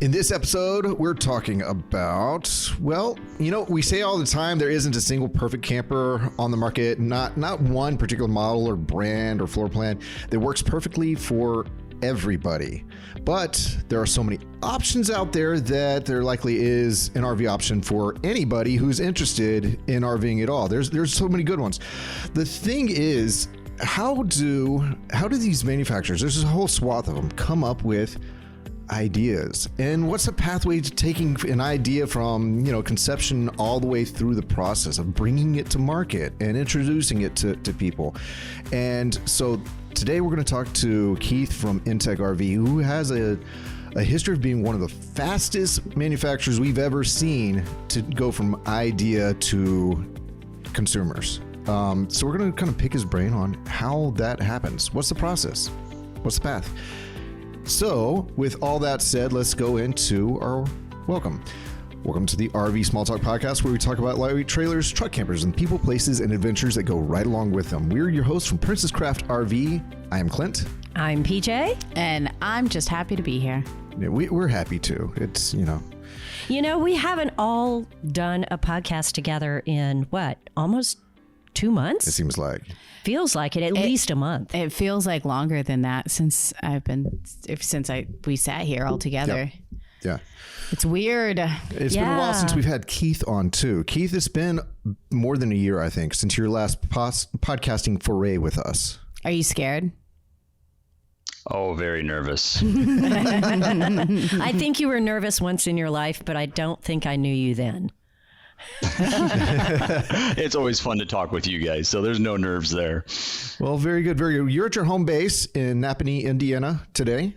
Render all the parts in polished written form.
In this episode, we're talking about, well, we say all the time there isn't a single perfect camper on the market, not one particular model or brand or floor plan that works perfectly for everybody. But there are so many options out there that there likely is an RV option for anybody who's interested in RVing at all. There's so many good ones. The thing is, how do these manufacturers, there's a whole swath of them, come up with ideas? And what's the pathway to taking an idea from, conception all the way through the process of bringing it to market and introducing it to people? And so today we're going to talk to Keith from inTech RV, who has a history of being one of the fastest manufacturers we've ever seen to go from idea to consumers. So we're going to kind of pick his brain on how that happens. What's the process? What's the path? So with all that said, let's go into our welcome. Welcome to the RV Small Talk podcast, where we talk about lightweight trailers, truck campers, and people, places, and adventures that go right along with them. We're your hosts from Princess Craft RV. I am Clint. I'm PJ. And I'm just happy to be here. Yeah, we're happy too. It's, we haven't all done a podcast together in almost 2 months? It seems like. Feels like it, at least a month. It feels like longer than that since we sat here all together. Yep. Yeah. It's weird. It's been a while since we've had Keith on too. Keith, it's been more than a year, I think, since your last podcasting foray with us. Are you scared? Oh, very nervous. I think you were nervous once in your life, but I don't think I knew you then. It's always fun to talk with you guys, so there's no nerves there. Well, very good, very good. You're at your home base in Napanee, Indiana today.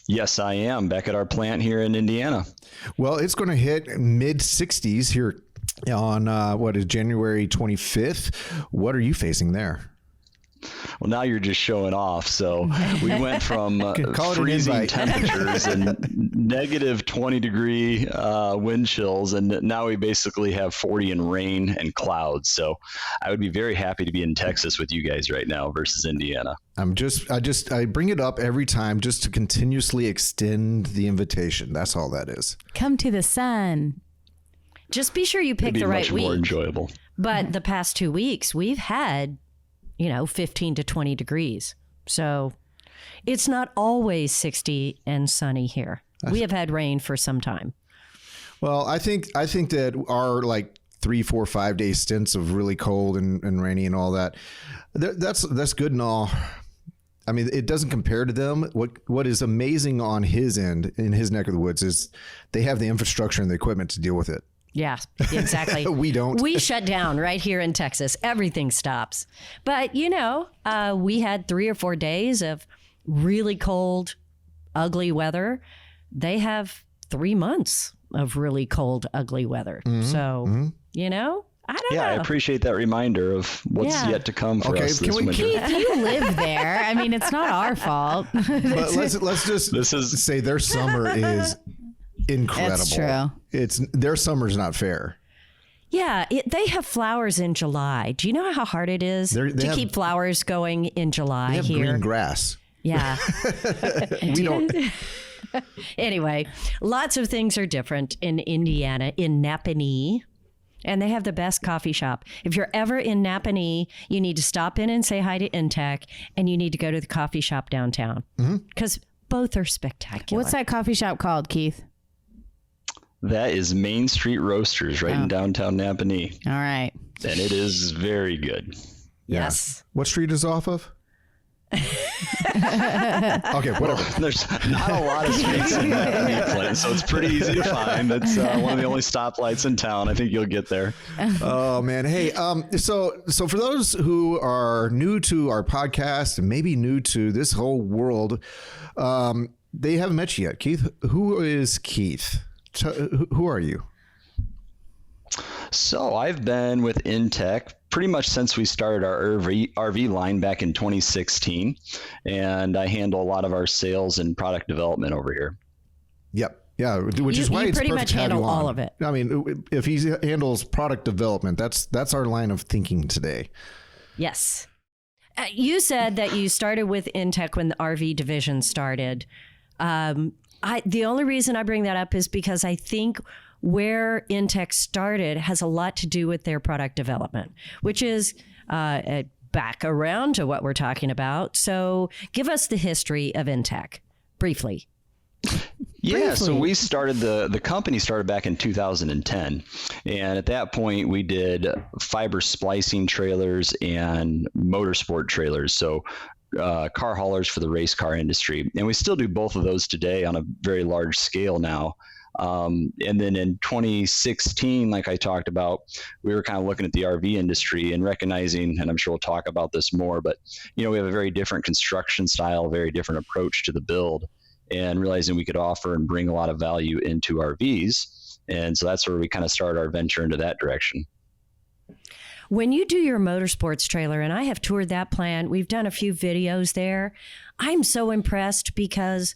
Yes, I am back at our plant here in Indiana. Well, it's going to hit mid 60s here on January 25th. What are you facing there? Well, now you're just showing off. So we went from freezing temperatures and negative 20 degree wind chills, and now we basically have 40 and rain and clouds. So I would be very happy to be in Texas with you guys right now versus Indiana. I bring it up every time just to continuously extend the invitation. That's all that is. Come to the sun. Just be sure you pick the right week. It'd be much more enjoyable. But the past 2 weeks, we've had 15 to 20 degrees. So it's not always 60 and sunny here. We have had rain for some time. Well, I think that our 3, 4, 5 day stints of really cold and rainy and all that, that's good and all. I mean, it doesn't compare to them. What is amazing on his end, in his neck of the woods, is they have the infrastructure and the equipment to deal with it. Yeah, exactly. We don't. We shut down right here in Texas. Everything stops. But, we had 3 or 4 days of really cold, ugly weather. They have 3 months of really cold, ugly weather. Mm-hmm. So, I don't know. Yeah, I appreciate that reminder of what's yet to come for us this winter. Keith, you live there. I mean, it's not our fault. But let's just say their summer is incredible. That's true. Their summer's not fair. Yeah, they have flowers in July. Do you know how hard it is to keep flowers going in July they have here? Green grass. Yeah. We don't. Anyway, lots of things are different in Indiana, in Napanee. And they have the best coffee shop. If you're ever in Napanee, you need to stop in and say hi to inTech, and you need to go to the coffee shop downtown because both are spectacular. What's that coffee shop called, Keith? That is Main Street Roasters right in downtown Napanee. All right. And it is very good. Yeah. Yes. What street is off of? Okay, whatever. There's not a lot of streets in Napanee, so it's pretty easy to find. It's one of the only stoplights in town. I think you'll get there. Oh man, hey, so for those who are new to our podcast and maybe new to this whole world, they haven't met you yet. Keith, who is Keith? Who are you? So I've been with inTech pretty much since we started our RV line back in 2016, and I handle a lot of our sales and product development over here. Yep. Yeah, which is why it's pretty much handle all of it. I mean, if he handles product development, that's our line of thinking today. Yes. You said that you started with inTech when the RV division started. The only reason I bring that up is because I think where inTech started has a lot to do with their product development, which is back around to what we're talking about. So give us the history of inTech briefly. Yeah, so we started the company started back in 2010, and at that point we did fiber splicing trailers and motorsport trailers, so car haulers for the race car industry, and we still do both of those today on a very large scale now. And then in 2016, like I talked about, we were kind of looking at the RV industry and recognizing, and I'm sure we'll talk about this more, but we have a very different construction style, very different approach to the build, and realizing we could offer and bring a lot of value into RVs. And so that's where we kind of started our venture into that direction. When you do your motorsports trailer, and I have toured that plant, we've done a few videos there. I'm so impressed because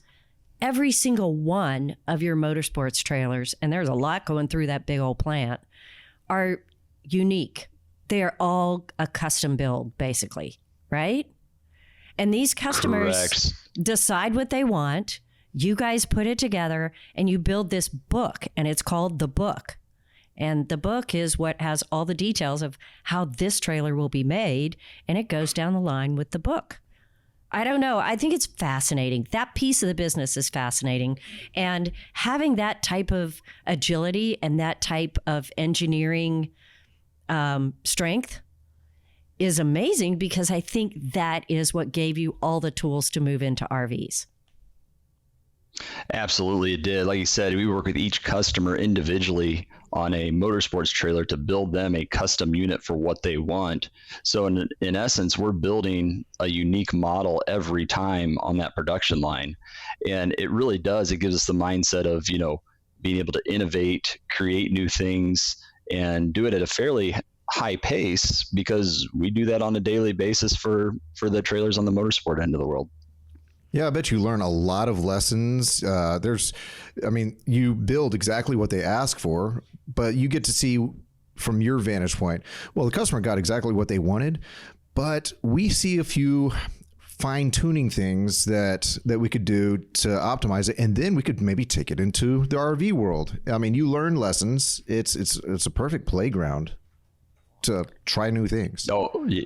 every single one of your motorsports trailers, and there's a lot going through that big old plant, are unique. They are all a custom build, basically, right? And these customers decide what they want. You guys put it together and you build this book, and it's called The Book. And the book is what has all the details of how this trailer will be made, and it goes down the line with the book. I don't know. I think it's fascinating. That piece of the business is fascinating. And having that type of agility and that type of engineering strength is amazing, because I think that is what gave you all the tools to move into RVs. Absolutely, it did. Like you said, we work with each customer individually on a motorsports trailer to build them a custom unit for what they want. So in essence, we're building a unique model every time on that production line. And it really does. It gives us the mindset of, being able to innovate, create new things, and do it at a fairly high pace, because we do that on a daily basis for the trailers on the motorsport end of the world. Yeah, I bet you learn a lot of lessons. You build exactly what they ask for, but you get to see from your vantage point, well, the customer got exactly what they wanted, but we see a few fine-tuning things that we could do to optimize it, and then we could maybe take it into the RV world. I mean, you learn lessons. It's a perfect playground to try new things. Oh, yeah.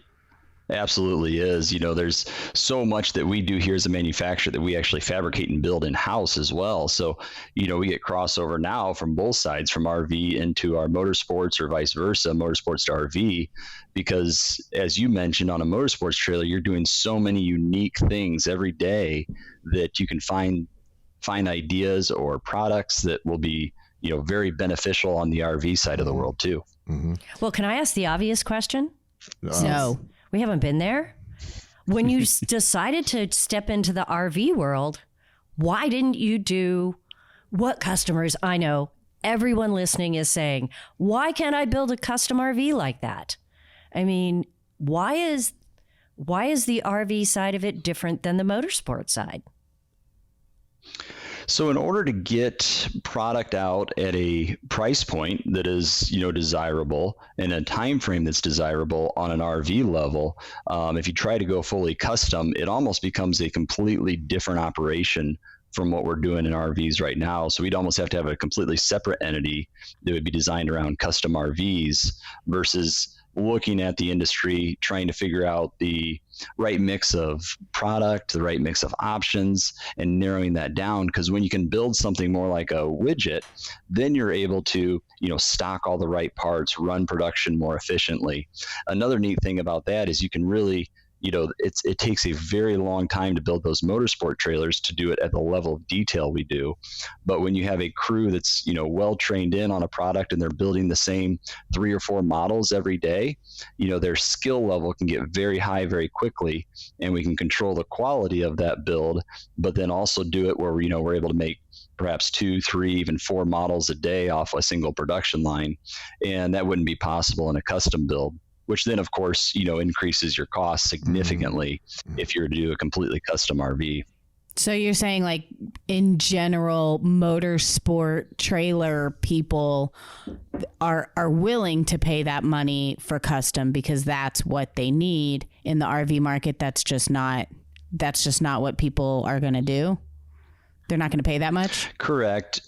Absolutely is. There's so much that we do here as a manufacturer that we actually fabricate and build in-house as well. So, we get crossover now from both sides, from RV into our motorsports or vice versa, motorsports to RV, because as you mentioned, on a motorsports trailer, you're doing so many unique things every day that you can find ideas or products that will be, very beneficial on the RV side of the world too. Mm-hmm. Well, can I ask the obvious question? No. We haven't been there. When you decided to step into the RV world, why didn't you do what customers, I know everyone listening is saying, why can't I build a custom RV like that? I mean, why is the RV side of it different than the motorsport side? So in order to get product out at a price point that is, desirable, and a time frame that's desirable on an RV level, if you try to go fully custom, it almost becomes a completely different operation from what we're doing in RVs right now. So we'd almost have to have a completely separate entity that would be designed around custom RVs, versus looking at the industry, trying to figure out the right mix of product, the right mix of options, and narrowing that down. Because when you can build something more like a widget, then you're able to, stock all the right parts, run production more efficiently. Another neat thing about that is you can really, it takes a very long time to build those motorsport trailers to do it at the level of detail we do. But when you have a crew that's, well trained in on a product, and they're building the same 3 or 4 models every day, their skill level can get very high very quickly, and we can control the quality of that build, but then also do it where, we're able to make perhaps 2, 3, even 4 models a day off a single production line. And that wouldn't be possible in a custom build, which then, of course, increases your cost significantly if you're to do a completely custom RV. So you're saying, like, in general, motorsport trailer people are willing to pay that money for custom because that's what they need. In the RV market, that's just not what people are going to do. They're not going to pay that much? Correct.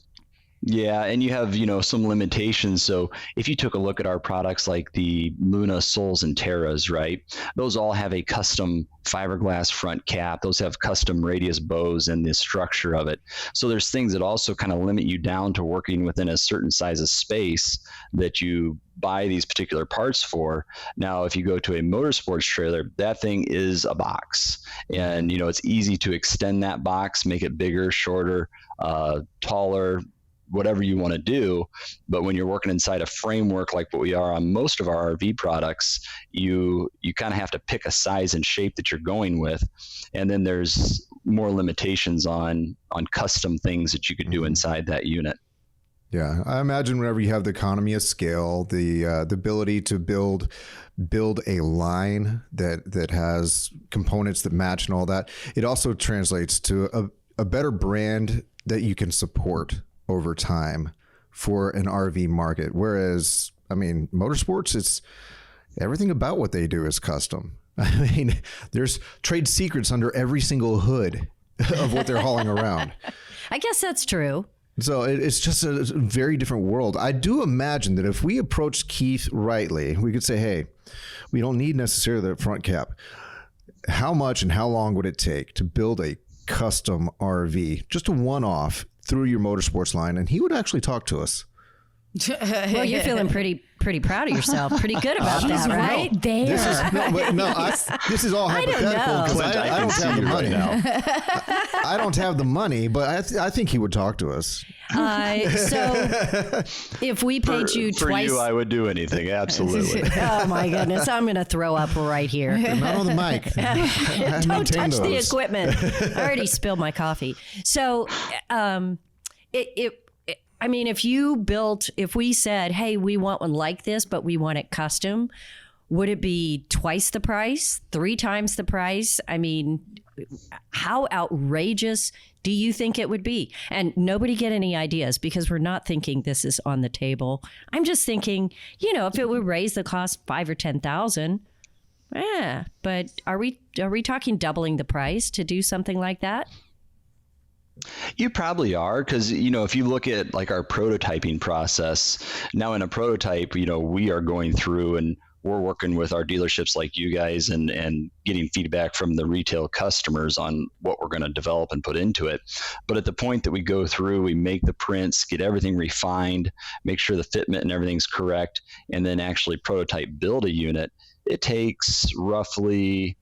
Yeah, and you have, some limitations. So if you took a look at our products like the Luna Sols and Terras, right? Those all have a custom fiberglass front cap. Those have custom radius bows and the structure of it. So there's things that also kind of limit you down to working within a certain size of space that you buy these particular parts for. Now, if you go to a motorsports trailer, that thing is a box. And, it's easy to extend that box, make it bigger, shorter, taller, whatever you want to do. But when you're working inside a framework like what we are on most of our RV products, you kind of have to pick a size and shape that you're going with. And then there's more limitations on custom things that you could do inside that unit. Yeah, I imagine whenever you have the economy of scale, the ability to build a line that has components that match and all that, it also translates to a better brand that you can support over time for an RV market. Whereas, motorsports, it's everything about what they do is custom. There's trade secrets under every single hood of what they're hauling around. I guess that's true. So it's just a very different world. I do imagine that if we approached Keith rightly, we could say, hey, we don't need necessarily the front cap. How much and how long would it take to build a custom RV, just a one-off through your motorsports line? And he would actually talk to us. Well, you're feeling pretty proud of yourself. Pretty good about that, right? There. This is all hypothetical because I don't have the money now. I don't have the money, but I think he would talk to us. So if we paid you for twice, you, I would do anything. Absolutely. Oh my goodness, I'm going to throw up right here. Not on the mic. Don't touch the equipment. I already spilled my coffee. So, if we said, hey, we want one like this, but we want it custom, would it be twice the price, 3 times the price? How outrageous do you think it would be? And nobody get any ideas because we're not thinking this is on the table. I'm just thinking, if it would raise the cost 5 or 10,000, yeah. But are we talking doubling the price to do something like that? You probably are, because if you look at like our prototyping process now, in a prototype, we are going through and we're working with our dealerships like you guys and getting feedback from the retail customers on what we're going to develop and put into it. But at the point that we go through, we make the prints, get everything refined, make sure the fitment and everything's correct, and then actually prototype build a unit. It takes roughly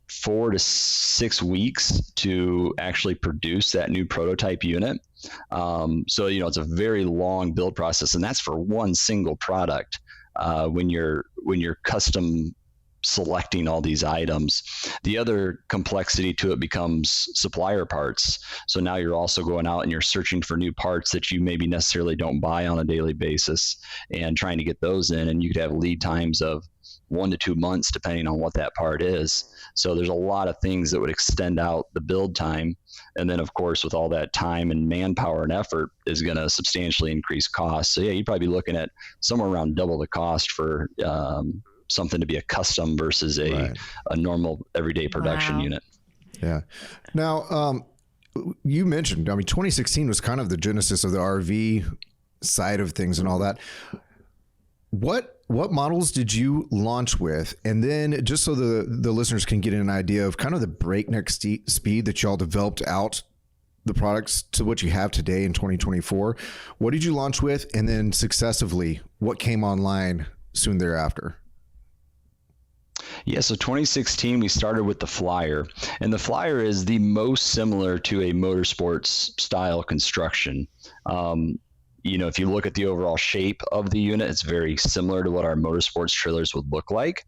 4 to 6 weeks to actually produce that new prototype unit. So, it's a very long build process, and that's for one single product. When you're custom selecting all these items, the other complexity to it becomes supplier parts. So now you're also going out and you're searching for new parts that you maybe necessarily don't buy on a daily basis and trying to get those in, and you could have lead times of 1 to 2 months depending on what that part is. So there's a lot of things that would extend out the build time. And then of course, with all that time and manpower and effort is going to substantially increase costs. So yeah, you'd probably be looking at somewhere around double the cost for something to be a custom versus a normal everyday production unit. Yeah. Now, you mentioned, 2016 was kind of the genesis of the RV side of things and all that. What models did you launch with? And then just so the listeners can get an idea of kind of the breakneck speed that y'all developed out the products to what you have today in 2024, what did you launch with? And then successively, what came online soon thereafter? Yeah, so 2016, we started with the Flyer, and the Flyer is the most similar to a motorsports style construction. If you look at the overall shape of the unit, it's very similar to what our motorsports trailers would look like.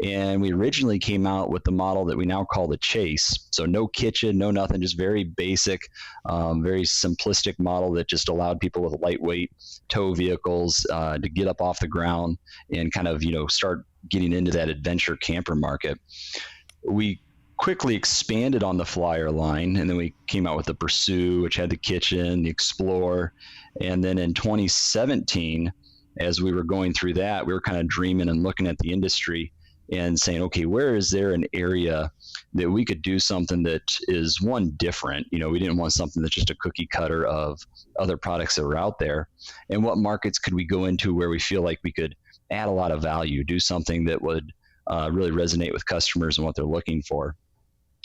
And we originally came out with the model that we now call the Chase. So no kitchen, no nothing, just very basic, very simplistic model that just allowed people with lightweight tow vehicles to get up off the ground and kind of, start getting into that adventure camper market. We quickly expanded on the Flyer line, and then we came out with the Pursue, which had the kitchen, the Explorer. And then in 2017, as we were going through that, we were kind of dreaming and looking at the industry, and saying, okay, where is there an area that we could do something that is one different? We didn't want something that's just a cookie cutter of other products that were out there. And what markets could we go into where we feel like we could add a lot of value, do something that would really resonate with customers and what they're looking for.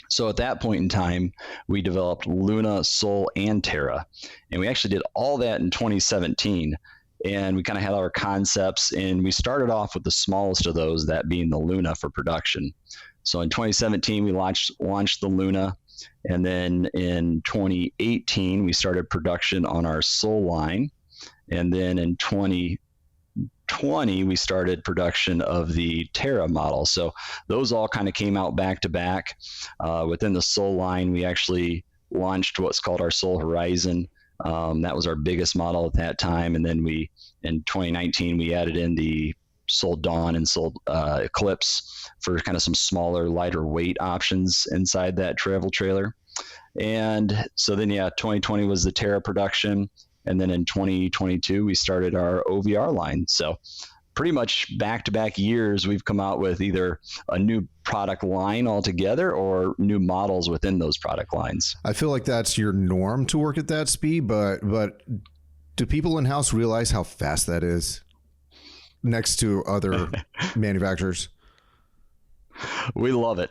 So at that point in time, we developed Luna, Sol, and Terra. And we actually did all that in 2017. And we kind of had our concepts, and we started off with the smallest of those, that being the Luna for production. So in 2017, we launched the Luna. And then in 2018, we started production on our Sol line. And then in 2020, we started production of the Terra model. So those all kind of came out back to back. Within the Sol line, we actually launched what's called our Sol Horizon. That was our biggest model at that time. And then in 2019, we added in the Sol Dawn and Sol Eclipse for kind of some smaller, lighter weight options inside that travel trailer. And so then, 2020 was the Terra production. And then in 2022, we started our OVR line. So pretty much back-to-back years, we've come out with either a new product line altogether or new models within those product lines. I feel like that's your norm to work at that speed, but do people in-house realize how fast that is next to other manufacturers? We love it.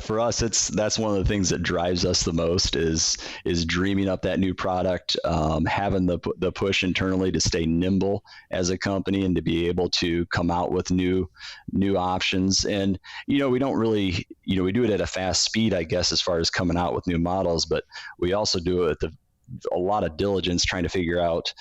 For us, that's one of the things that drives us the most is dreaming up that new product, having the push internally to stay nimble as a company and to be able to come out with new options. And we don't really, we do it at a fast speed, I guess, as far as coming out with new models, but we also do it with a lot of diligence trying to figure out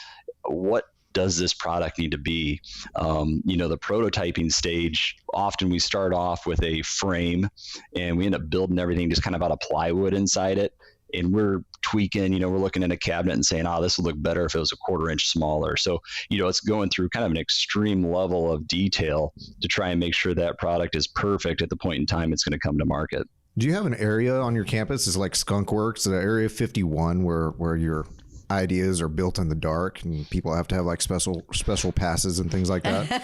what does this product need to be? The prototyping stage, often we start off with a frame and we end up building everything just kind of out of plywood inside it. And we're tweaking, we're looking at a cabinet and saying, this would look better if it was a 1/4 inch smaller. So, it's going through kind of an extreme level of detail to try and make sure that product is perfect at the point in time it's going to come to market. Do you have an area on your campus? Is like Skunk Works, the Area 51, where your ideas are built in the dark and people have to have like special passes and things like that?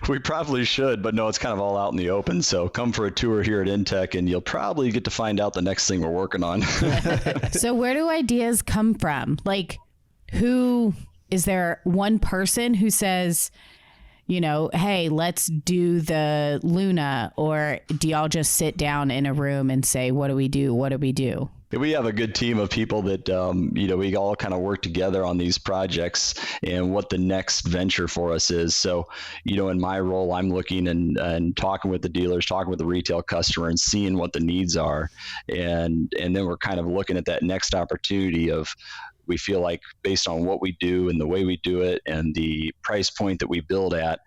We probably should, but no, it's kind of all out in the open. So come for a tour here at inTech and you'll probably get to find out the next thing we're working on. So where do ideas come from? Like, who is there one person who says, hey, let's do the Luna, or do y'all just sit down in a room and say, what do we do? What do we do? We have a good team of people that, we all kind of work together on these projects and what the next venture for us is. So, in my role, I'm looking and talking with the dealers, talking with the retail customer and seeing what the needs are. And then we're kind of looking at that next opportunity of, we feel like based on what we do and the way we do it and the price point that we build at,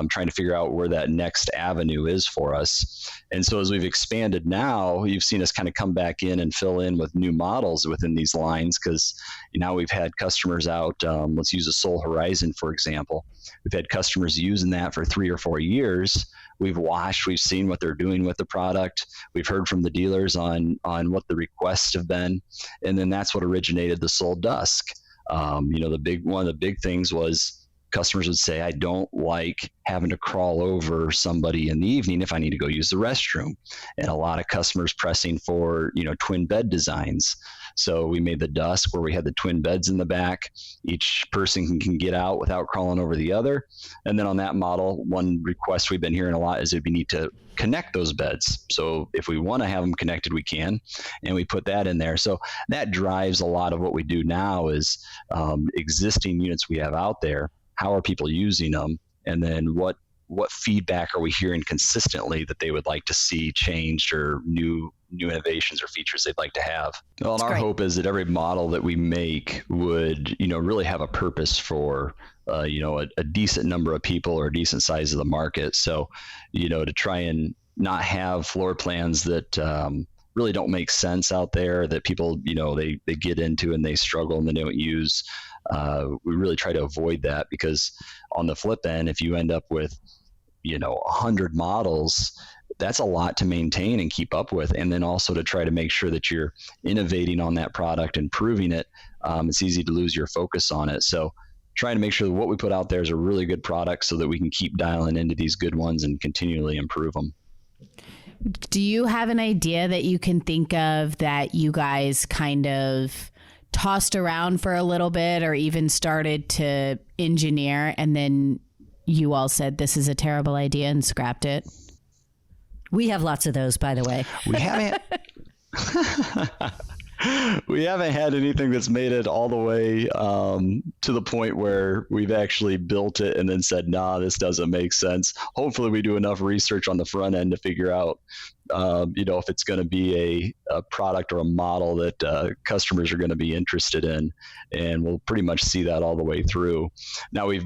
trying to figure out where that next avenue is for us. And so as we've expanded now, you've seen us kind of come back in and fill in with new models within these lines, because now we've had customers out, let's use a Sol Horizon, for example. We've had customers using that for 3 or 4 years. We've watched, we've seen what they're doing with the product. We've heard from the dealers on what the requests have been. And then that's what originated the Sol Dusk. One of the big things was customers would say, I don't like having to crawl over somebody in the evening if I need to go use the restroom. And a lot of customers pressing for, twin bed designs. So we made the Dusk where we had the twin beds in the back. Each person can get out without crawling over the other. And then on that model, one request we've been hearing a lot is that we need to connect those beds. So if we want to have them connected, we can, and we put that in there. So that drives a lot of what we do now is existing units we have out there. How are people using them? And then what feedback are we hearing consistently that they would like to see changed, or new innovations or features they'd like to have? Well, and our hope is that every model that we make would, really have a purpose for, a decent number of people or a decent size of the market. So, to try and not have floor plans that really don't make sense out there, that people, they get into and they struggle and they don't use. We really try to avoid that, because on the flip end, if you end up with, 100 models, that's a lot to maintain and keep up with. And then also to try to make sure that you're innovating on that product, improving it. It's easy to lose your focus on it. So trying to make sure that what we put out there is a really good product so that we can keep dialing into these good ones and continually improve them. Do you have an idea that you can think of that you guys kind of tossed around for a little bit or even started to engineer and then you all said this is a terrible idea and scrapped it? We have lots of those, by the way. We haven't. We haven't had anything that's made it all the way to the point where we've actually built it and then said, nah, this doesn't make sense. Hopefully we do enough research on the front end to figure out, if it's going to be a product or a model that customers are going to be interested in. And we'll pretty much see that all the way through. Now we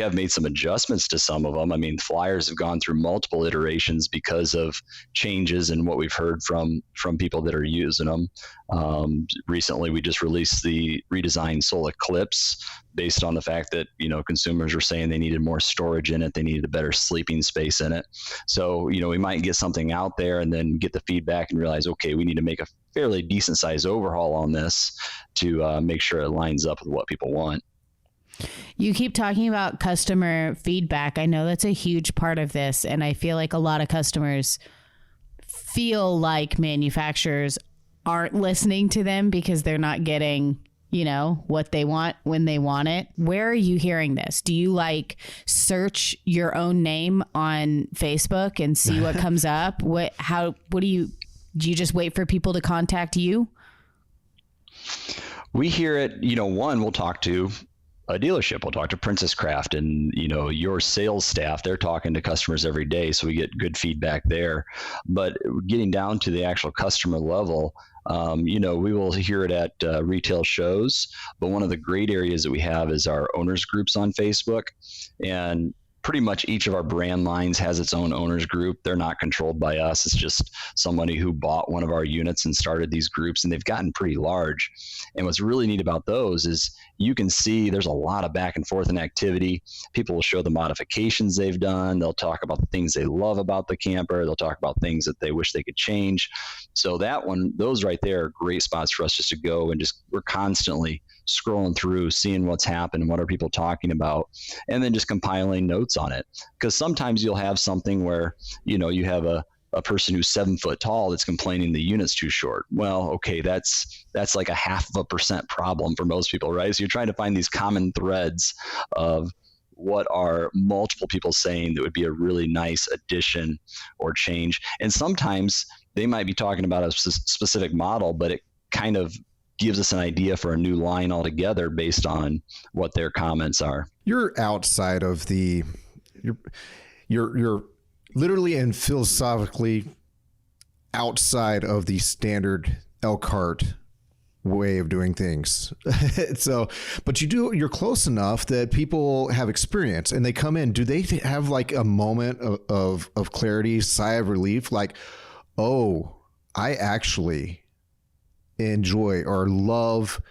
have made some adjustments to some of them. I mean, flyers have gone through multiple iterations because of changes in what we've heard from people that are using them. Recently, we just released the redesigned Soul Eclipse based on the fact that, consumers were saying they needed more storage in it. They needed a better sleeping space in it. So, we might get something out there and then get the feedback and realize, okay, we need to make a fairly decent size overhaul on this to make sure it lines up with what people want. You keep talking about customer feedback. I know that's a huge part of this. And I feel like a lot of customers feel like manufacturers aren't listening to them because they're not getting, what they want when they want it. Where are you hearing this? Do you search your own name on Facebook and see what comes up? Do you just wait for people to contact you? We hear it, we'll talk to a dealership. We'll talk to Princess Craft and, your sales staff, they're talking to customers every day. So we get good feedback there. But getting down to the actual customer level, we will hear it at retail shows. But one of the great areas that we have is our owners groups on Facebook. And pretty much each of our brand lines has its own owners group. They're not controlled by us. It's just somebody who bought one of our units and started these groups, and they've gotten pretty large. And what's really neat about those is you can see there's a lot of back and forth and activity. People will show the modifications they've done. They'll talk about the things they love about the camper. They'll talk about things that they wish they could change. So those right there are great spots for us just to go and we're constantly scrolling through, seeing what's happened, what are people talking about, and then just compiling notes on it. Because sometimes you'll have something where, you have a person who's 7 foot tall that's complaining the unit's too short. Well, okay, that's like a 0.5% problem for most people, right? So you're trying to find these common threads of what are multiple people saying that would be a really nice addition or change. And sometimes they might be talking about a specific model, but it kind of gives us an idea for a new line altogether based on what their comments are. You're outside of you're literally and philosophically outside of the standard Elkhart way of doing things. So, but you're close enough that people have experience and they come in. Do they have a moment of clarity, sigh of relief? Oh, I actually enjoy or love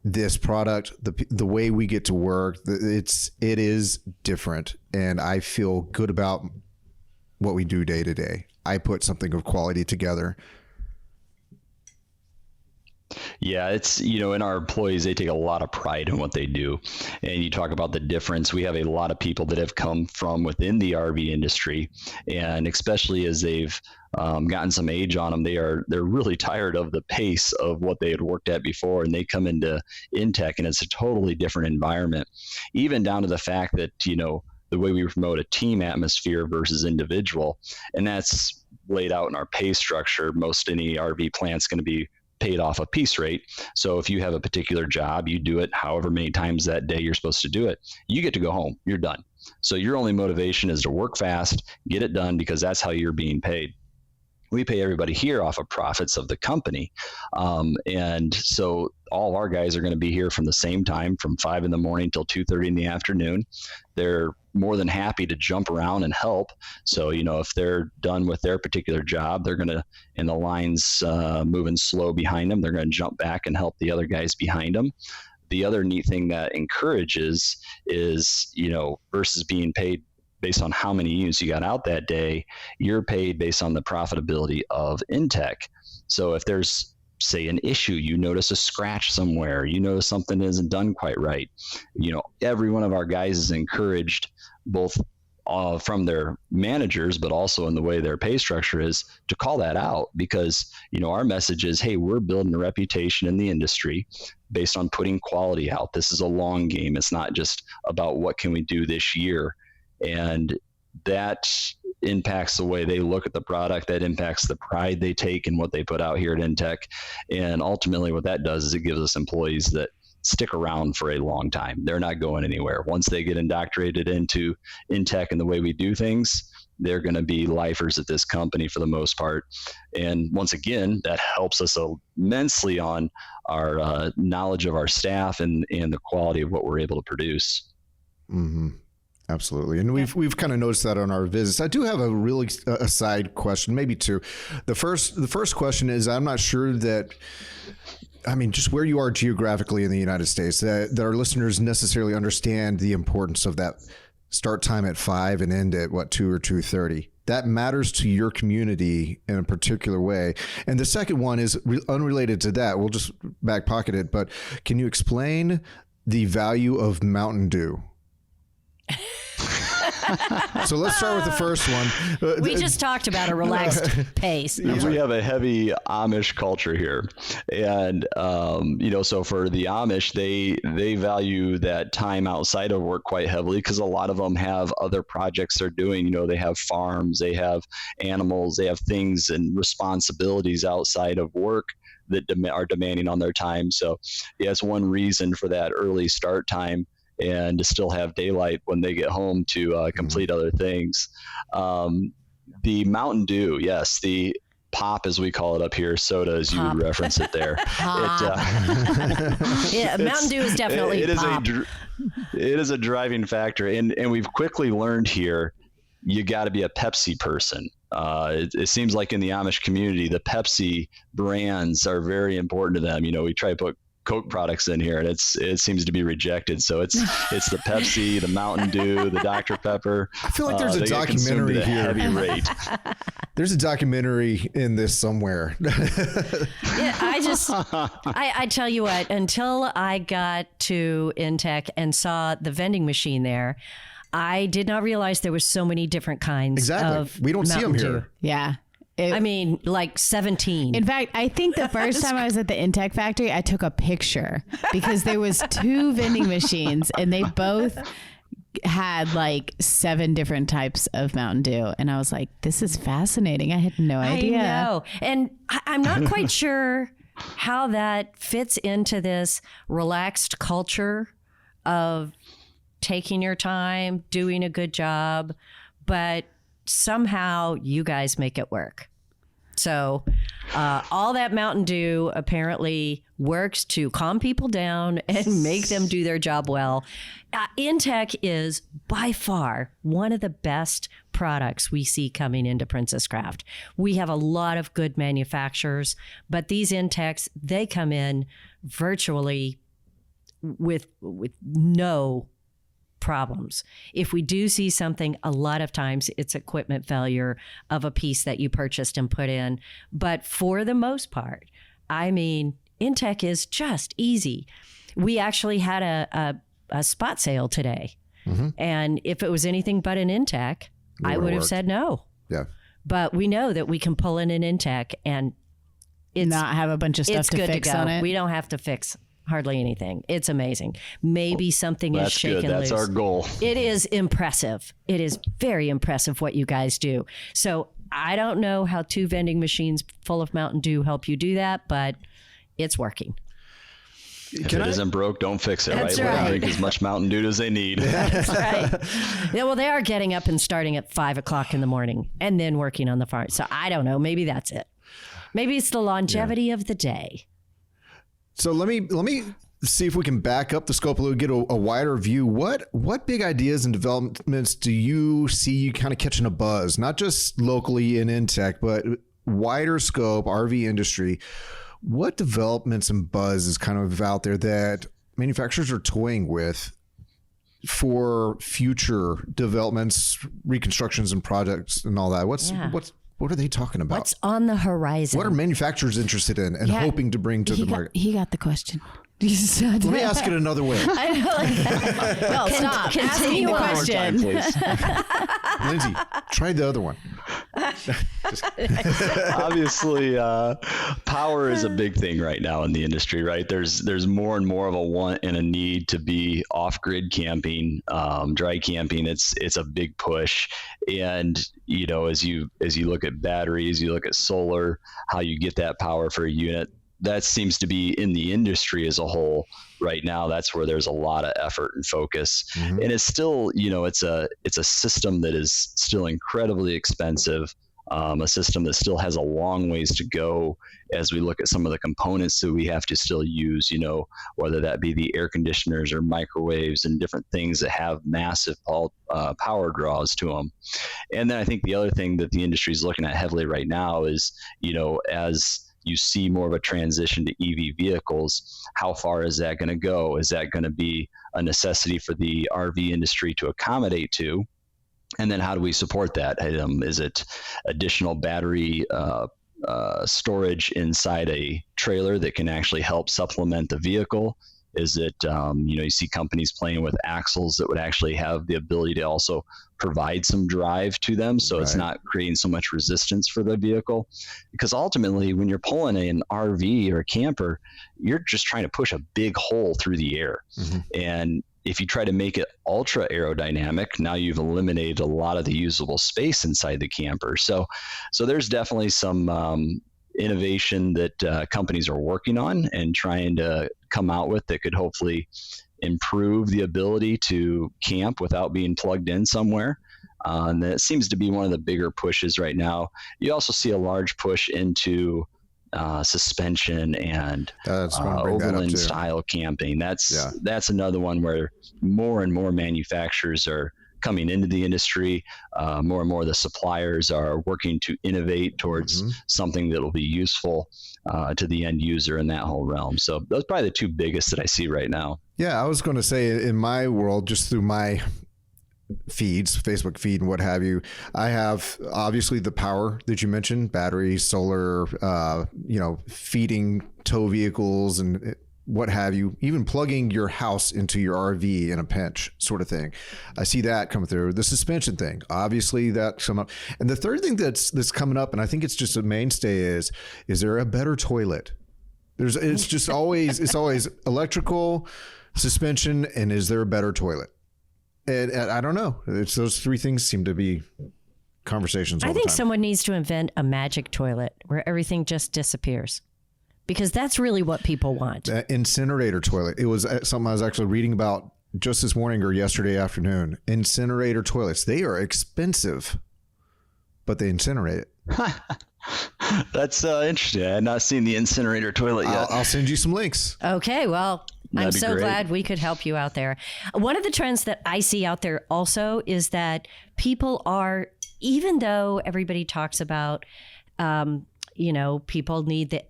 this product, the way we get to work. It is different, and I feel good about what we do day to day. I put something of quality together. Yeah, it's, and our employees, they take a lot of pride in what they do. And you talk about the difference. We have a lot of people that have come from within the RV industry, and especially as they've gotten some age on them, they're really tired of the pace of what they had worked at before, and they come into inTech, and it's a totally different environment, even down to the fact that, the way we promote a team atmosphere versus individual, and that's laid out in our pay structure. Most any RV plant's going to be paid off a piece rate. So if you have a particular job, you do it however many times that day you're supposed to do it, you get to go home, you're done. So your only motivation is to work fast, get it done, because that's how you're being paid. We pay everybody here off of profits of the company. And so all of our guys are going to be here from the same time, from 5 a.m. till 2:30 in the afternoon. They're more than happy to jump around and help. So, if they're done with their particular job, they're going to, and the line's moving slow behind them, they're going to jump back and help the other guys behind them. The other neat thing that encourages is, versus being paid based on how many units you got out that day, you're paid based on the profitability of inTech. So if there's say an issue, you notice a scratch somewhere, you notice something isn't done quite right, every one of our guys is encouraged, both from their managers, but also in the way their pay structure is, to call that out, because our message is, hey, we're building a reputation in the industry based on putting quality out. This is a long game. It's not just about what can we do this year. And that impacts the way they look at the product. That impacts the pride they take in what they put out here at inTech. And ultimately what that does is it gives us employees that stick around for a long time. They're not going anywhere. Once they get indoctrinated into inTech and the way we do things, they're going to be lifers at this company for the most part. And once again, that helps us immensely on our knowledge of our staff and the quality of what we're able to produce. Mm-hmm. Absolutely. And we've kind of noticed that on our visits. I do have a really a side question, maybe two. The first question is, I'm not sure that, just where you are geographically in the United States, that our listeners necessarily understand the importance of that start time at 5 and end at 2 or 2:30. That matters to your community in a particular way. And the second one is unrelated to that. We'll just back pocket it, but can you explain the value of Mountain Dew? So let's start with the first one. We just talked about a relaxed pace. We have a heavy Amish culture here. And, so for the Amish, they value that time outside of work quite heavily, because a lot of them have other projects they're doing. They have farms, they have animals, they have things and responsibilities outside of work that are demanding on their time. So it's one reason for that early start time, and to still have daylight when they get home to complete other things. The Mountain Dew, yes, the pop, as we call it up here, soda, as you would reference it there. Mountain Dew is definitely pop. It is a driving factor, and we've quickly learned here, you got to be a Pepsi person. It seems like in the Amish community, the Pepsi brands are very important to them. We try to put Coke products in here, and it seems to be rejected. So it's the Pepsi, the Mountain Dew, the Dr. Pepper. I feel like there's a documentary here. Heavy rate. There's a documentary in this somewhere. I tell you what, until I got to inTech and saw the vending machine there, I did not realize there were so many different kinds of we don't Mountain see them Dew. here. Yeah. Like 17. In fact, I think the first time I was at the inTech factory, I took a picture because there was 2 vending machines and they both had like 7 different types of Mountain Dew. And I was like, this is fascinating. I had no idea. I know. And I'm not quite sure how that fits into this relaxed culture of taking your time, doing a good job, but somehow you guys make it work. So all that Mountain Dew apparently works to calm people down and make them do their job well. inTech is by far one of the best products we see coming into Princess Craft. We have a lot of good manufacturers, but these inTechs, they come in virtually with no problems. If we do see something, a lot of times it's equipment failure of a piece that you purchased and put in. But for the most part, inTech is just easy. We actually had a spot sale today. Mm-hmm. And if it was anything but an inTech, I would have said no. Yeah. But we know that we can pull in an inTech and it's not have a bunch of stuff to fix on it. We don't have to fix hardly anything. It's amazing. Maybe something is shaken loose. That's our goal. It is impressive. It is very impressive what you guys do. So I don't know how 2 vending machines full of Mountain Dew help you do that, but it's working. If it isn't broke, don't fix it. That's right? Let them drink as much Mountain Dew as they need. That's right. Yeah, well, they are getting up and starting at 5 o'clock in the morning and then working on the farm. So I don't know. Maybe that's it. Maybe it's the longevity of the day. So let me see if we can back up the scope a little, get a wider view. What big ideas and developments do you see you kind of catching a buzz, not just locally in inTech, but wider scope, RV industry? What developments and buzz is kind of out there that manufacturers are toying with for future developments, reconstructions and projects and all that? What's What are they talking about? What's on the horizon? What are manufacturers interested in and hoping to bring to the market? He got the question. Let me ask it another way. I know, no, stop. Asking the question. Lindsay, try the other one. Obviously, power is a big thing right now in the industry, right? There's more and more of a want and a need to be off-grid camping, dry camping. It's a big push, and as you look at batteries, you look at solar, how you get that power for a unit. That seems to be in the industry as a whole right now. That's where there's a lot of effort and focus. Mm-hmm. And it's still, it's a system that is still incredibly expensive, a system that still has a long ways to go as we look at some of the components that we have to still use, whether that be the air conditioners or microwaves and different things that have massive power draws to them. And then I think the other thing that the industry is looking at heavily right now is, as you see more of a transition to EV vehicles, how far is that going to go? Is that going to be a necessity for the RV industry to accommodate to? And then how do we support that? Is it additional battery storage inside a trailer that can actually help supplement the vehicle? Is it, you see companies playing with axles that would actually have the ability to also provide some drive to them, so it's not creating so much resistance for the vehicle. Because ultimately, when you're pulling an RV or a camper, you're just trying to push a big hole through the air. Mm-hmm. And if you try to make it ultra aerodynamic, now you've eliminated a lot of the usable space inside the camper. So there's definitely some innovation that companies are working on and trying to come out with that could hopefully improve the ability to camp without being plugged in somewhere. And that seems to be one of the bigger pushes right now. You also see a large push into suspension and overland style camping. That's another one where more and more manufacturers are coming into the industry. More and more of the suppliers are working to innovate towards something that will be useful to the end user in that whole realm. So those are probably the two biggest that I see right now. Yeah, I was going to say in my world, just through my feeds, Facebook feed and what have you, I have obviously the power that you mentioned, batteries, solar, feeding tow vehicles and what have you, even plugging your house into your RV in a pinch sort of thing. I see that come through. The suspension thing, obviously that come up. And the third thing that's coming up, and I think it's just a mainstay is there a better toilet? It's always electrical, suspension, and is there a better toilet? And I don't know. It's those three things seem to be conversations all the time. I think someone needs to invent a magic toilet where everything just disappears. Because that's really what people want. Incinerator toilet. It was something I was actually reading about just this morning or yesterday afternoon. Incinerator toilets. They are expensive, but they incinerate it. That's interesting. I had not seen the incinerator toilet yet. I'll send you some links. Okay, well, I'm so glad we could help you out there. One of the trends that I see out there also is that people are, even though everybody talks about, people need the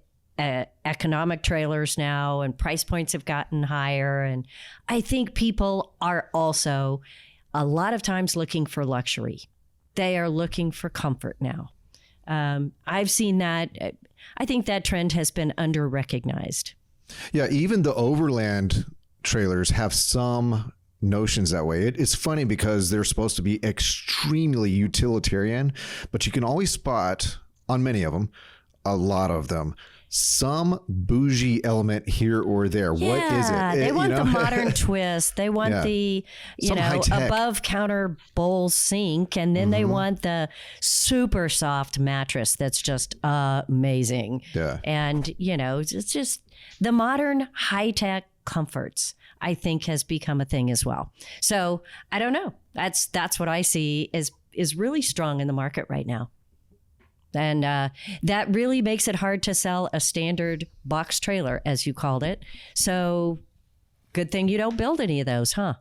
economic trailers now and price points have gotten higher. And I think people are also a lot of times looking for luxury. They are looking for comfort now. I've seen that. I think that trend has been under-recognized. Yeah, even the overland trailers have some notions that way. It's funny because they're supposed to be extremely utilitarian, but you can always spot on many of them, a lot of them, some bougie element here or there. Yeah, what is it? They want the modern twist. They want the, above counter bowl sink. And then they want the super soft mattress that's just amazing. Yeah. And, it's just the modern high tech comforts, I think, has become a thing as well. So I don't know. That's what I see is really strong in the market right now. And that really makes it hard to sell a standard box trailer, as you called it. So good thing you don't build any of those, huh?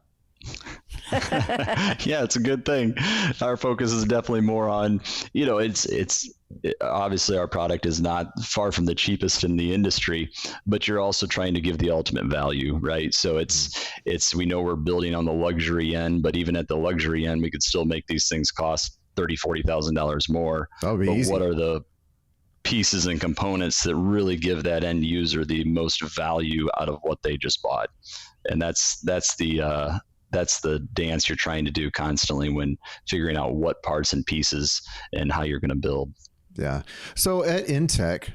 Yeah, it's a good thing. Our focus is definitely more on, obviously our product is not far from the cheapest in the industry, but you're also trying to give the ultimate value, right? So we know we're building on the luxury end, but even at the luxury end, we could still make these things cost $30,000-$40,000 more. That would be but easy. what are the pieces and components that really give that end user the most value out of what they just bought? And that's the dance you're trying to do constantly when figuring out what parts and pieces and how you're going to build. Yeah. So at inTech,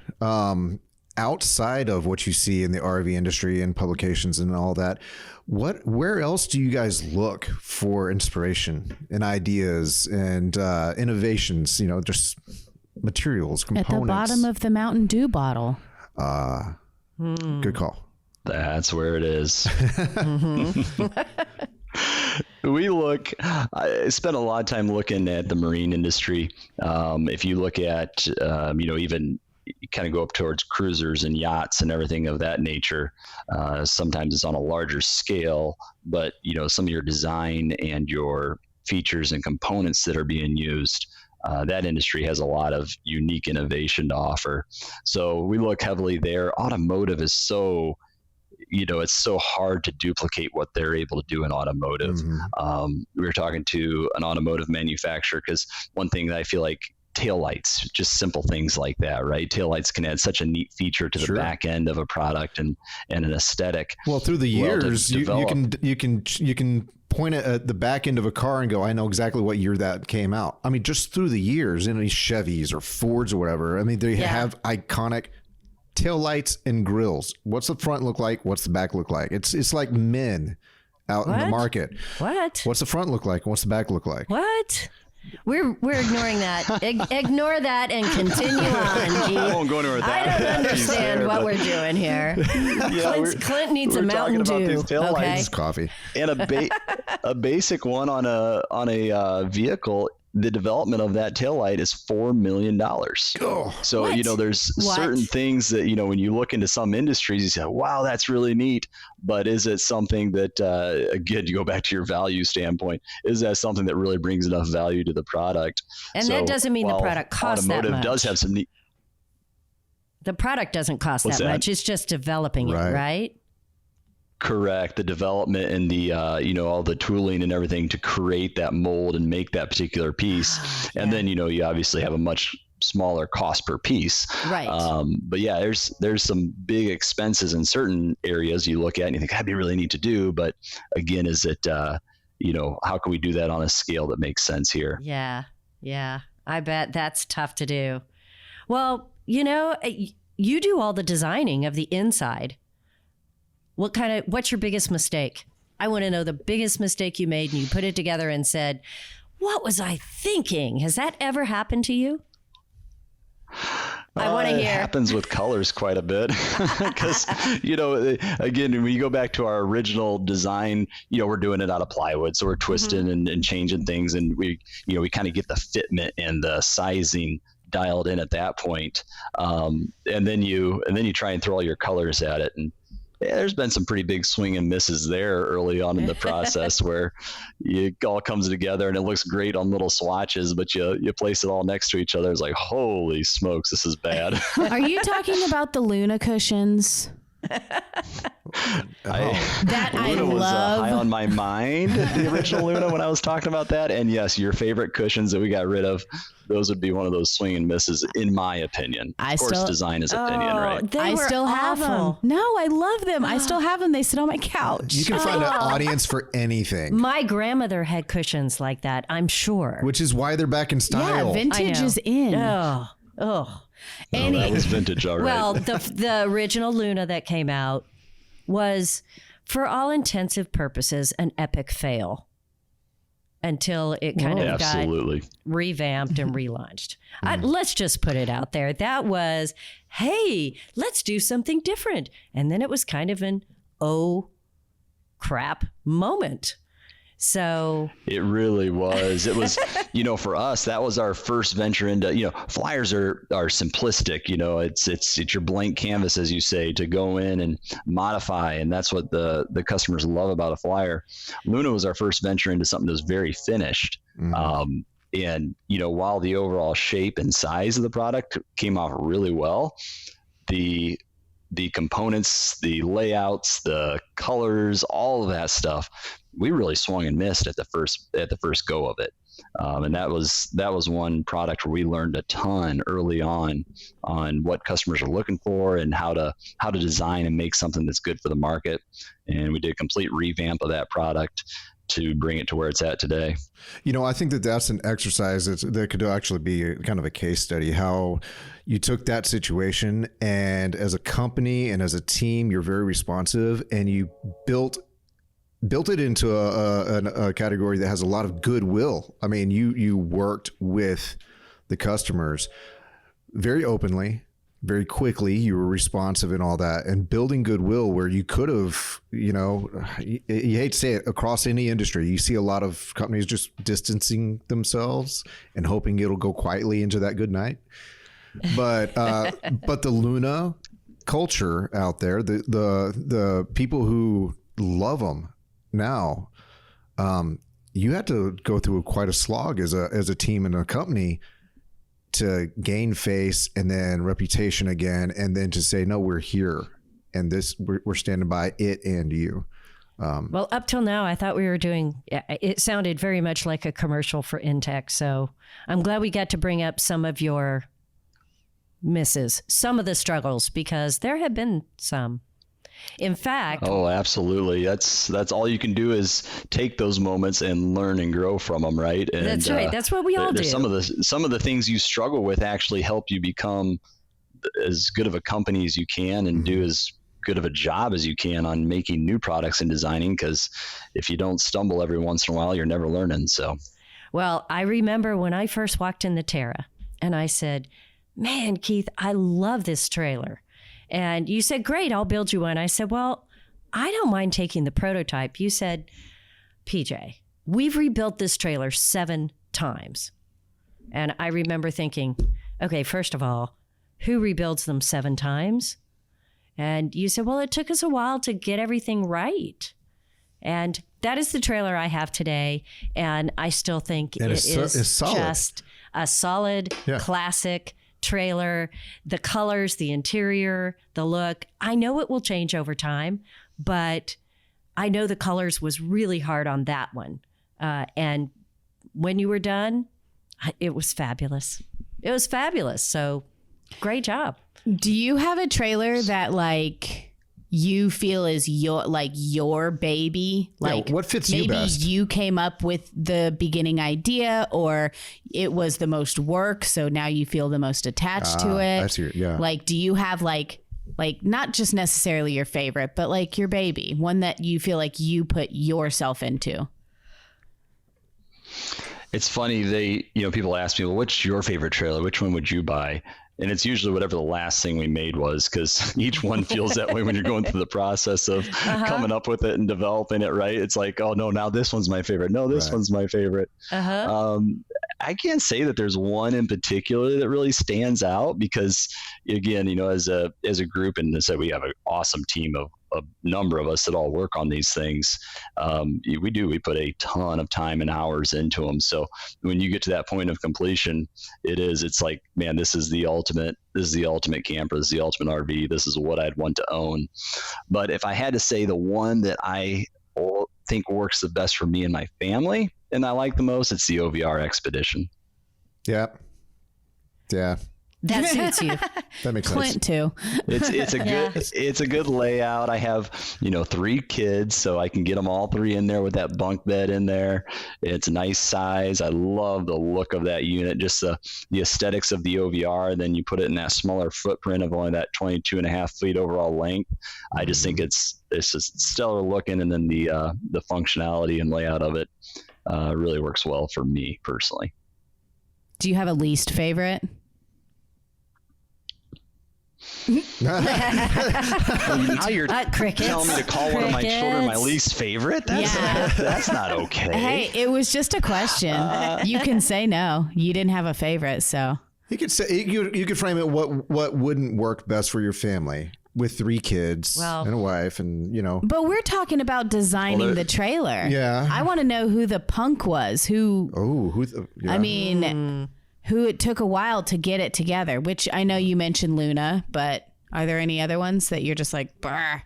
outside of what you see in the RV industry and publications and all that, where else do you guys look for inspiration and ideas and innovations? Just materials, components. At the bottom of the Mountain Dew bottle. Good call. That's where it is. I spent a lot of time looking at the marine industry. If you look at, even you kind of go up towards cruisers and yachts and everything of that nature. Sometimes it's on a larger scale, but some of your design and your features and components that are being used, that industry has a lot of unique innovation to offer. So we look heavily there. Automotive is so, it's so hard to duplicate what they're able to do in automotive. Mm-hmm. We were talking to an automotive manufacturer, because one thing that I feel like, taillights, just simple things like that, right? Taillights can add such a neat feature to the back end of a product and an aesthetic. Well, through the years, you can point at the back end of a car and go, I know exactly what year that came out. I mean, just through the years, in these Chevys or Fords or whatever. I mean, they have iconic taillights and grills. What's the front look like? What's the back look like? It's like men out in the market. What's the front look like? What's the back look like? What? We're ignoring that. Ignore that and continue on, G. I won't go anywhere with that. I don't understand what we're doing here. Clint needs a Mountain Dew. Okay. Coffee. And a basic one on a vehicle, the development of that taillight is $4 million. So, there's certain things that, when you look into some industries, you say, wow, that's really neat. But is it something that, again, you go back to your value standpoint, is that something that really brings enough value to the product? And that doesn't mean the product costs that much. Automotive does have some neat. The product doesn't cost that much. It's just developing it, right? Correct. The development and the, all the tooling and everything to create that mold and make that particular piece. And then, you obviously have a much smaller cost per piece. Right. But yeah, there's some big expenses in certain areas you look at and you think that'd be really neat to do. But again, is it, how can we do that on a scale that makes sense here? Yeah. Yeah. I bet that's tough to do. Well, you do all the designing of the inside. What's your biggest mistake? I want to know the biggest mistake you made and you put it together and said, what was I thinking? Has that ever happened to you? I want to hear. It happens with colors quite a bit because, again, when you go back to our original design, we're doing it out of plywood. So we're twisting and changing things. And we kind of get the fitment and the sizing dialed in at that point. And then you try and throw all your colors at it. And there's been some pretty big swing and misses there early on in the process where it all comes together and it looks great on little swatches, but you place it all next to each other. It's like, holy smokes, this is bad. Are you talking about the Luna cushions? Luna was high on my mind, the original Luna, when I was talking about that. And yes, your favorite cushions that we got rid of, those would be one of those swing and misses, in my opinion. Of course, design is opinion, right? I still have them. No, I love them. I still have them. They sit on my couch. You can find an audience for anything. My grandmother had cushions like that, I'm sure. Which is why they're back in style. Yeah, vintage is in. Oh. That was vintage, all right. Well, the original Luna that came out was, for all intensive purposes, an epic fail until it kind of got revamped and relaunched. Let's just put it out there. That was, hey, let's do something different. And then it was kind of an, oh, crap moment. So it really was. It was, for us, that was our first venture into, flyers are simplistic, it's your blank canvas, as you say, to go in and modify. And that's what the customers love about a flyer. Luna was our first venture into something that was very finished. And, while the overall shape and size of the product came off really well, the components, the layouts, the colors, all of that stuff, we really swung and missed at the first go of it. And that was one product where we learned a ton early on what customers are looking for and how to design and make something that's good for the market. And we did a complete revamp of that product to bring it to where it's at today. I think that's an exercise that could actually be kind of a case study, how you took that situation and as a company and as a team, you're very responsive and you built it into a category that has a lot of goodwill. I mean, you worked with the customers very openly, very quickly. You were responsive and all that, and building goodwill where you could have, you hate to say it, across any industry, you see a lot of companies just distancing themselves and hoping it'll go quietly into that good night. But the Luna culture out there, the people who love them now, you had to go through quite a slog as a team and a company to gain face and then reputation again, and then to say, no, we're here and we're standing by it and you. Well, up till now, I thought we were doing, it sounded very much like a commercial for inTech. So I'm glad we got to bring up some of your misses, some of the struggles, because there have been some. In fact, oh, absolutely. That's all you can do is take those moments and learn and grow from them, right? And that's right. That's what we all do. Some of the things you struggle with actually help you become as good of a company as you can and do as good of a job as you can on making new products and designing. Because if you don't stumble every once in a while, you're never learning. So, well, I remember when I first walked in the Terra, and I said, "Man, Keith, I love this trailer." And you said, "Great, I'll build you one." I said, "Well, I don't mind taking the prototype." You said, "PJ, we've rebuilt this trailer 7 times." And I remember thinking, okay, first of all, who rebuilds them 7 times? And you said, "Well, it took us a while to get everything right." And that is the trailer I have today. And I still think it is just a solid, classic trailer. The colors, the interior, the look. I know it will change over time, but I know the colors was really hard on that one. And when you were done, it was fabulous. It was fabulous. So great job. Do you have a trailer that you feel is your baby? What fits you best? Maybe you came up with the beginning idea, or it was the most work, so now you feel the most attached to it. I see. Yeah. Do you have not just necessarily your favorite, but your baby, one that you feel like you put yourself into? It's funny, people ask me, well, what's your favorite trailer? Which one would you buy? And it's usually whatever the last thing we made was, because each one feels that way when you're going through the process of coming up with it and developing it, right? It's like, oh, no, now this one's my favorite. No, this one's my favorite. I can't say that there's one in particular that really stands out because, again, as a group, and as I said, we have an awesome team of a number of us that all work on these things. We put a ton of time and hours into them. So when you get to that point of completion, it's like, man, this is the ultimate camper. This is the ultimate RV. This is what I'd want to own. But if I had to say the one that I think works the best for me and my family and I like the most, it's the OVR Expedition. Yeah. That suits you. That makes Clint sense. too. It's a good layout. I have 3 kids, so I can get them all 3 in there with that bunk bed in there. It's a nice size. I love the look of that unit, just the aesthetics of the OVR. Then you put it in that smaller footprint of only that 22.5 feet overall length. I just think it's just stellar looking, and then the functionality and layout of it really works well for me personally. Do you have a least favorite? Now you're crickets. telling me to call one of my children my least favorite? That's not okay. Hey, it was just a question. You can say no. You didn't have a favorite, so. You could say you could frame it what wouldn't work best for your family with 3 kids and a wife, and But we're talking about designing the trailer. Yeah. I want to know who the punk was. I mean, who it took a while to get it together, which I know you mentioned Luna, but are there any other ones that you're just like, brr?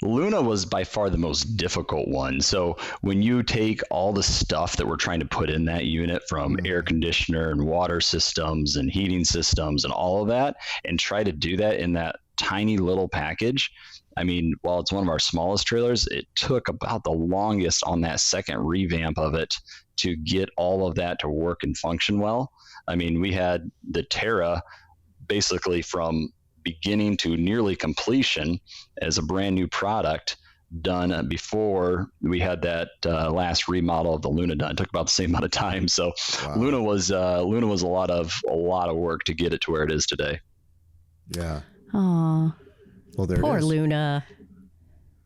Luna was by far the most difficult one. So when you take all the stuff that we're trying to put in that unit, from air conditioner and water systems and heating systems and all of that, and try to do that in that tiny little package, I mean, while it's one of our smallest trailers, it took about the longest on that second revamp of it to get all of that to work and function well. I mean, we had the Terra basically from beginning to nearly completion as a brand new product done before we had that last remodel of the Luna done. It took about the same amount of time. So wow. Luna was a lot of work to get it to where it is today. Yeah. Aww. Well, there Poor it is. Luna.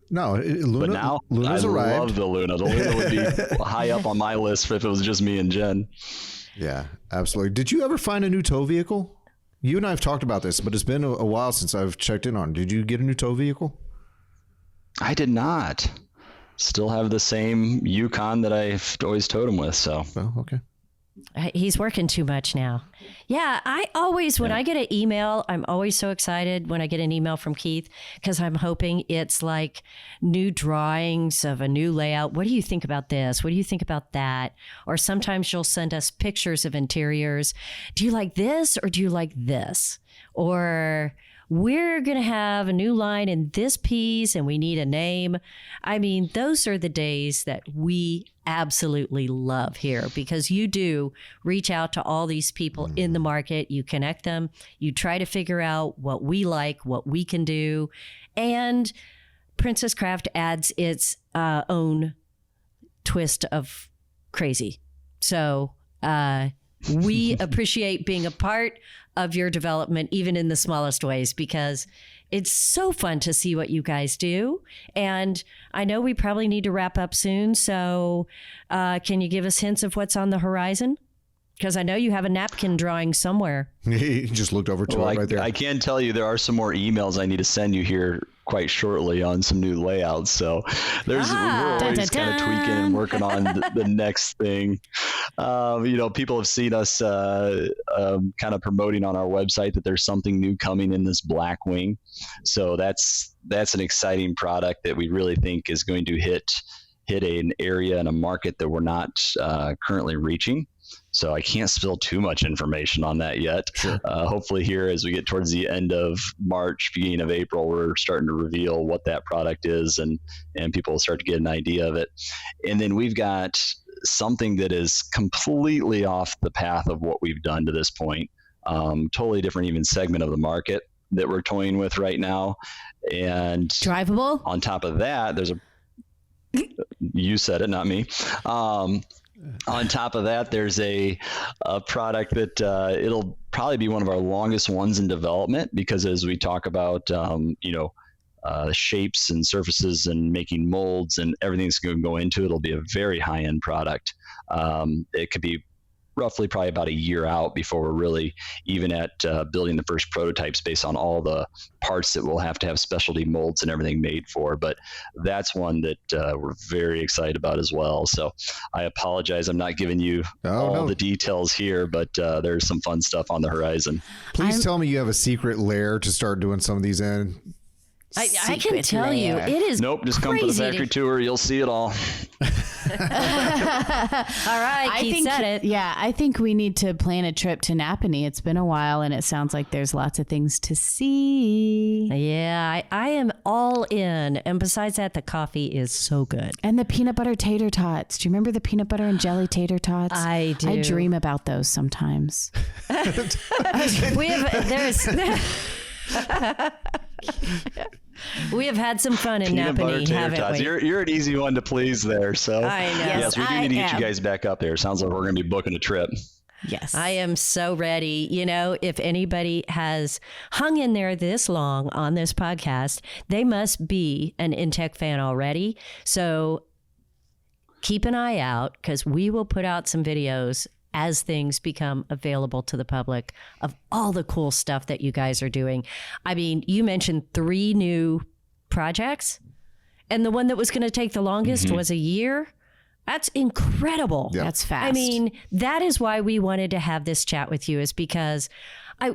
No, Luna. But now Luna's I arrived. love the Luna. The Luna would be high up on my list if it was just me and Jen. Yeah, absolutely. Did you ever find a new tow vehicle? You and I have talked about this, but it's been a while since I've checked in on. Did you get a new tow vehicle? I did not. Still have the same Yukon that I've always towed him with. So. Oh, okay. He's working too much now. Yeah, I always, when I get an email, I'm always so excited when I get an email from Keith, because I'm hoping it's like new drawings of a new layout. What do you think about this? What do you think about that? Or sometimes you'll send us pictures of interiors. Do you like this or do you like this? Or we're going to have a new line in this piece and we need a name. I mean, those are the days that we absolutely love here, because you do reach out to all these people in the market. You connect them. You try to figure out what we like, what we can do. And Princess Craft adds its own twist of crazy. So we appreciate being a part of your development, even in the smallest ways, because it's so fun to see what you guys do. And I know we probably need to wrap up soon. So can you give us hints of what's on the horizon? Because I know you have a napkin drawing somewhere. He just looked over to it right there. I can tell you there are some more emails I need to send you here quite shortly on some new layouts. So we're always kind of tweaking and working on the next thing. People have seen us kind of promoting on our website that there's something new coming in this black wing. So that's an exciting product that we really think is going to hit an area and a market that we're not currently reaching. So I can't spill too much information on that yet. Sure. Hopefully here, as we get towards the end of March, beginning of April, we're starting to reveal what that product is, and people will start to get an idea of it. And then we've got something that is completely off the path of what we've done to this point. Totally different even segment of the market that we're toying with right now. And drivable. On top of that, there's you said it, not me. On top of that, there's a product that it'll probably be one of our longest ones in development, because as we talk about, shapes and surfaces and making molds and everything that's going to go into it, it'll be a very high-end product. It could be roughly probably about a year out before we're really even at building the first prototypes based on all the parts that we'll have to have specialty molds and everything made for. But that's one that we're very excited about as well. So I apologize, I'm not giving you the details here, but there's some fun stuff on the horizon. Please tell me you have a secret lair to start doing some of these in. I can tell you, it is Nope, just come for the factory tour. You'll see it all. All right, Keith said it. Yeah, I think we need to plan a trip to Napanee. It's been a while, and it sounds like there's lots of things to see. Yeah, I am all in. And besides that, the coffee is so good. And the peanut butter tater tots. Do you remember the peanut butter and jelly tater tots? I do. I dream about those sometimes. We have had some fun in Napanee, haven't we? You're an easy one to please there. So I know. Yes, we do need to get you guys back up there. Sounds like we're going to be booking a trip. Yes. I am so ready. You know, if anybody has hung in there this long on this podcast, they must be an inTech fan already. So keep an eye out, because we will put out some videos as things become available to the public of all the cool stuff that you guys are doing. I mean, you mentioned 3 new projects, and the one that was going to take the longest was a year. That's incredible. Yeah. That's fast. I mean, that is why we wanted to have this chat with you, is because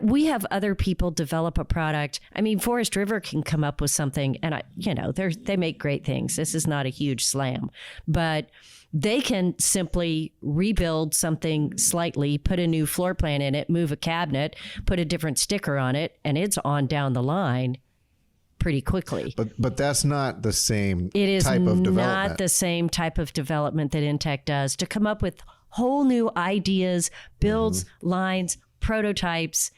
we have other people develop a product. I mean, Forest River can come up with something, and they make great things. This is not a huge slam, but they can simply rebuild something slightly, put a new floor plan in it, move a cabinet, put a different sticker on it, and it's on down the line pretty quickly. But that's not the same it is type of development. Not the same type of development that inTech does to come up with whole new ideas, builds, lines, prototypes.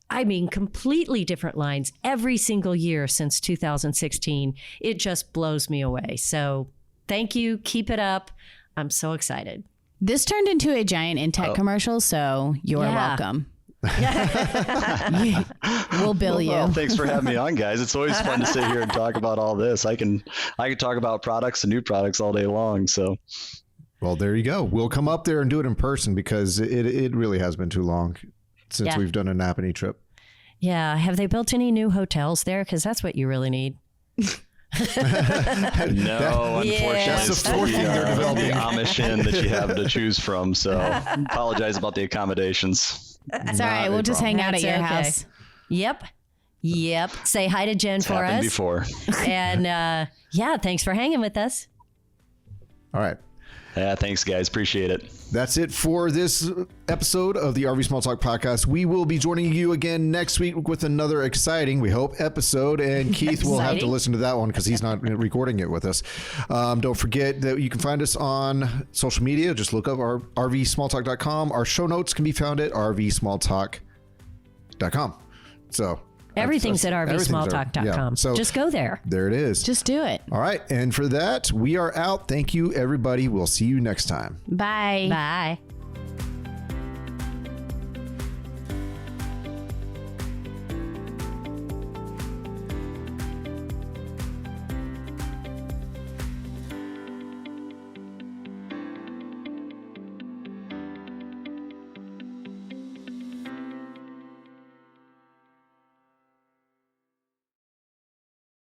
I mean, completely different lines every single year since 2016. It just blows me away. So thank you. Keep it up. I'm so excited. This turned into a giant inTech commercial, so you're welcome. We'll bill you. Well, thanks for having me on, guys. It's always fun to sit here and talk about all this. I can talk about products and new products all day long. So, well, there you go. We'll come up there and do it in person because it really has been too long since we've done a Napanee trip. Yeah. Have they built any new hotels there? Because that's what you really need. No, unfortunately, that's the fourth thing they're developing. The Amish Inn that you have to choose from. So, apologize about the accommodations. It's all right. We'll just hang out at your house. Yep. Say hi to Jen for us. Before. And thanks for hanging with us. All right. Yeah, thanks, guys. Appreciate it. That's it for this episode of the RV Small Talk podcast. We will be joining you again next week with another exciting, we hope, episode. And Keith will have to listen to that one because he's not recording it with us. Don't forget that you can find us on social media. Just look up our rvsmalltalk.com. Our show notes can be found at rvsmalltalk.com. So everything's at rvsmalltalk.com. Yeah, so just go there. There it is. Just do it. All right. And for that, we are out. Thank you, everybody. We'll see you next time. Bye. Bye.